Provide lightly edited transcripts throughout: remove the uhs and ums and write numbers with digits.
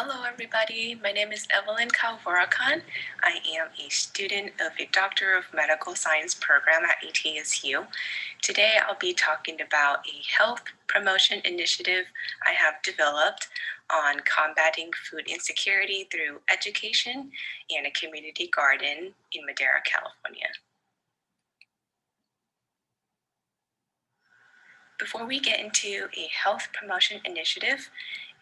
Hello, everybody. My name is Evelyn Kalvarakan. I am a student of a Doctor of Medical Science program at ETSU. Today, I'll be talking about a health promotion initiative I have developed on combating food insecurity through education and a community garden in Madera, California. Before we get into a health promotion initiative,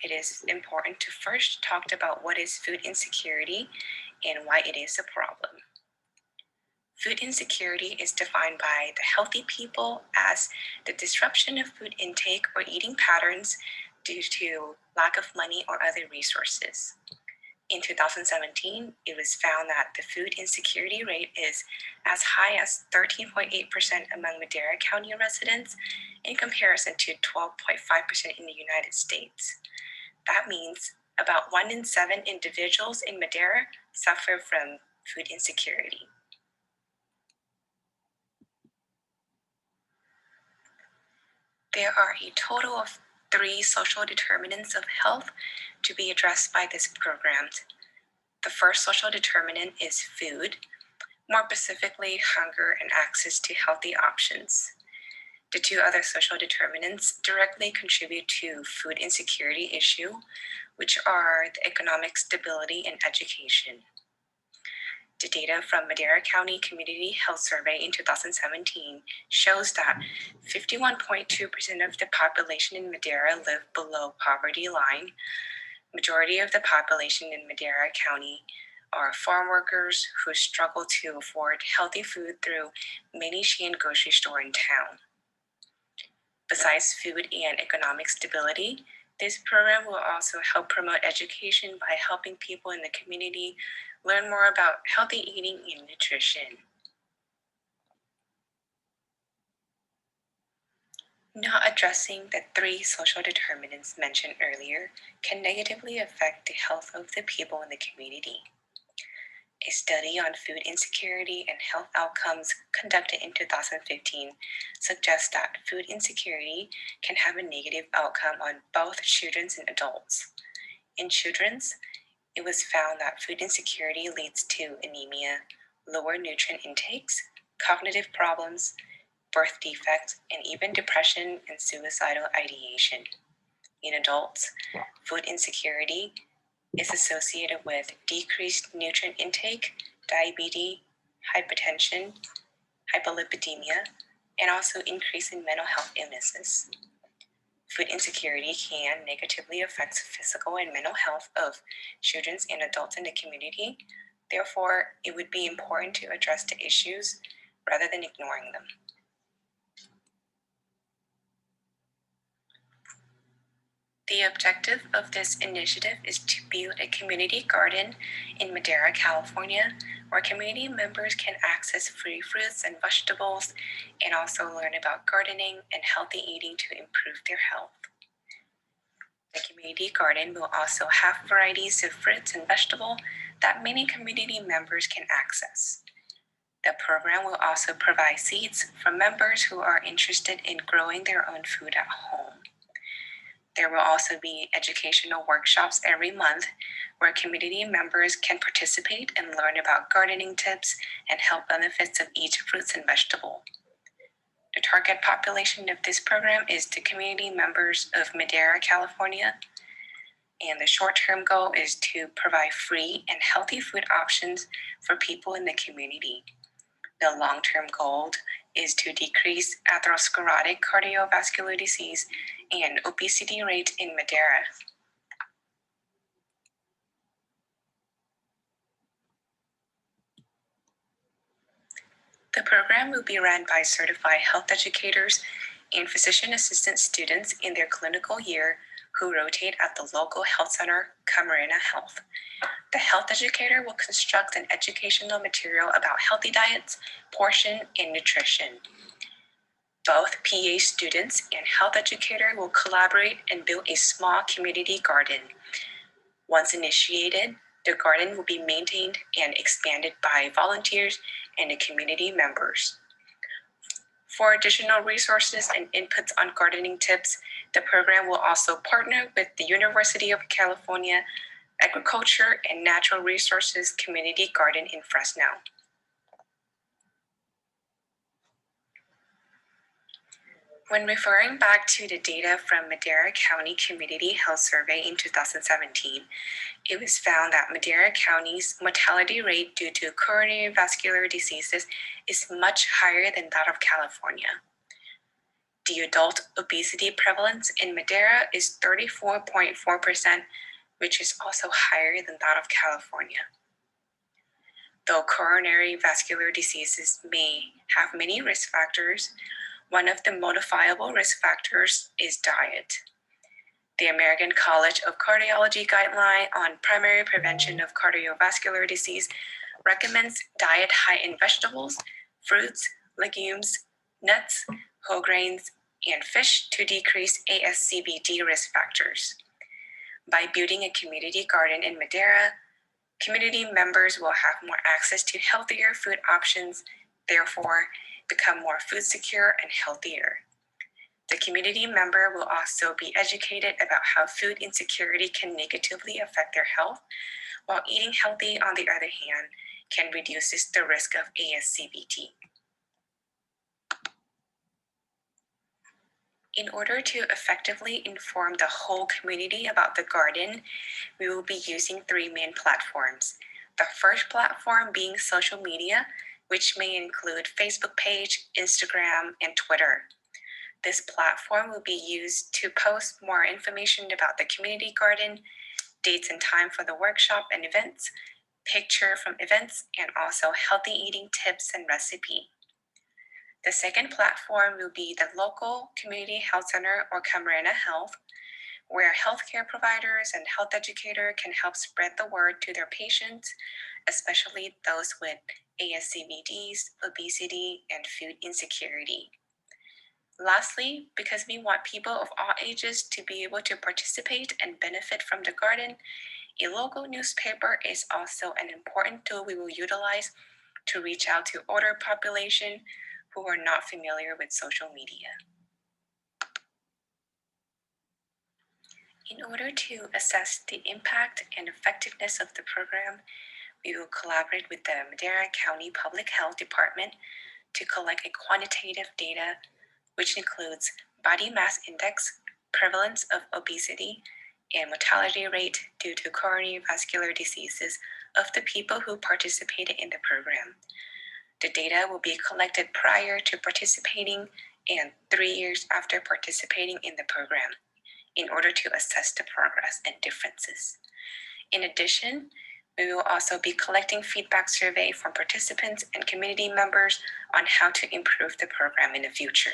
it is important to first talk about what is food insecurity and why it is a problem. Food insecurity is defined by the healthy people as the disruption of food intake or eating patterns due to lack of money or other resources. In 2017, it was found that the food insecurity rate is as high as 13.8% among Madera County residents in comparison to 12.5% in the United States. That means about 1 in 7 individuals in Madera suffer from food insecurity. There are a total of 3 social determinants of health to be addressed by this program. The first social determinant is food, more specifically hunger and access to healthy options. The 2 other social determinants directly contribute to food insecurity issue, which are the economic stability and education. The data from Madera County Community Health Survey in 2017 shows that 51.2% of the population in Madera live below poverty line. Majority of the population in Madera County are farm workers who struggle to afford healthy food through many chain grocery store in town. Besides food and economic stability, this program will also help promote education by helping people in the community learn more about healthy eating and nutrition. Not addressing the 3 social determinants mentioned earlier can negatively affect the health of the people in the community. A study on food insecurity and health outcomes conducted in 2015 suggests that food insecurity can have a negative outcome on both children and adults. In children, it was found that food insecurity leads to anemia, lower nutrient intakes, cognitive problems, birth defects, and even depression and suicidal ideation. In adults, food insecurity is associated with decreased nutrient intake, diabetes, hypertension, hypolipidemia, and also increase in mental health illnesses. Food insecurity can negatively affect physical and mental health of children and adults in the community. Therefore, it would be important to address the issues rather than ignoring them. The objective of this initiative is to build a community garden in Madera, California, where community members can access free fruits and vegetables and also learn about gardening and healthy eating to improve their health. The community garden will also have varieties of fruits and vegetables that many community members can access. The program will also provide seeds for members who are interested in growing their own food at home. There will also be educational workshops every month where community members can participate and learn about gardening tips and health benefits of each fruits and vegetable. The target population of this program is the community members of Madera, California, and the short-term goal is to provide free and healthy food options for people in the community. The long-term goal is to decrease atherosclerotic cardiovascular disease and obesity rate in Madera. The program will be run by certified health educators and physician assistant students in their clinical year who rotate at the local health center, Camarena Health. The health educator will construct an educational material about healthy diets, portion, and nutrition. Both PA students and health educator will collaborate and build a small community garden. Once initiated, the garden will be maintained and expanded by volunteers and the community members. For additional resources and inputs on gardening tips, the program will also partner with the University of California, Agriculture and Natural Resources Community Garden in Fresno. When referring back to the data from Madera County Community Health Survey in 2017, it was found that Madera County's mortality rate due to coronary vascular diseases is much higher than that of California. The adult obesity prevalence in Madera is 34.4%, which is also higher than that of California. Though coronary vascular diseases may have many risk factors, one of the modifiable risk factors is diet. The American College of Cardiology Guideline on Primary Prevention of Cardiovascular Disease recommends diet high in vegetables, fruits, legumes, nuts, whole grains, and fish to decrease ASCVD risk factors. By building a community garden in Madera, community members will have more access to healthier food options, therefore become more food secure and healthier. The community member will also be educated about how food insecurity can negatively affect their health, while eating healthy, on the other hand, can reduce the risk of ASCVD. In order to effectively inform the whole community about the garden, we will be using 3 main platforms. The first platform being social media, which may include Facebook page, Instagram, and Twitter. This platform will be used to post more information about the community garden, dates and time for the workshop and events, picture from events, and also healthy eating tips and recipe. The second platform will be the local community health center or Camarena Health, where healthcare providers and health educators can help spread the word to their patients, especially those with ASCVDs, obesity, and food insecurity. Lastly, because we want people of all ages to be able to participate and benefit from the garden, a local newspaper is also an important tool we will utilize to reach out to older population who are not familiar with social media. In order to assess the impact and effectiveness of the program, we will collaborate with the Madera County Public Health Department to collect a quantitative data which includes body mass index, prevalence of obesity, and mortality rate due to coronary vascular diseases of the people who participated in the program. The data will be collected prior to participating and 3 years after participating in the program in order to assess the progress and differences. In addition, we will also be collecting feedback survey from participants and community members on how to improve the program in the future.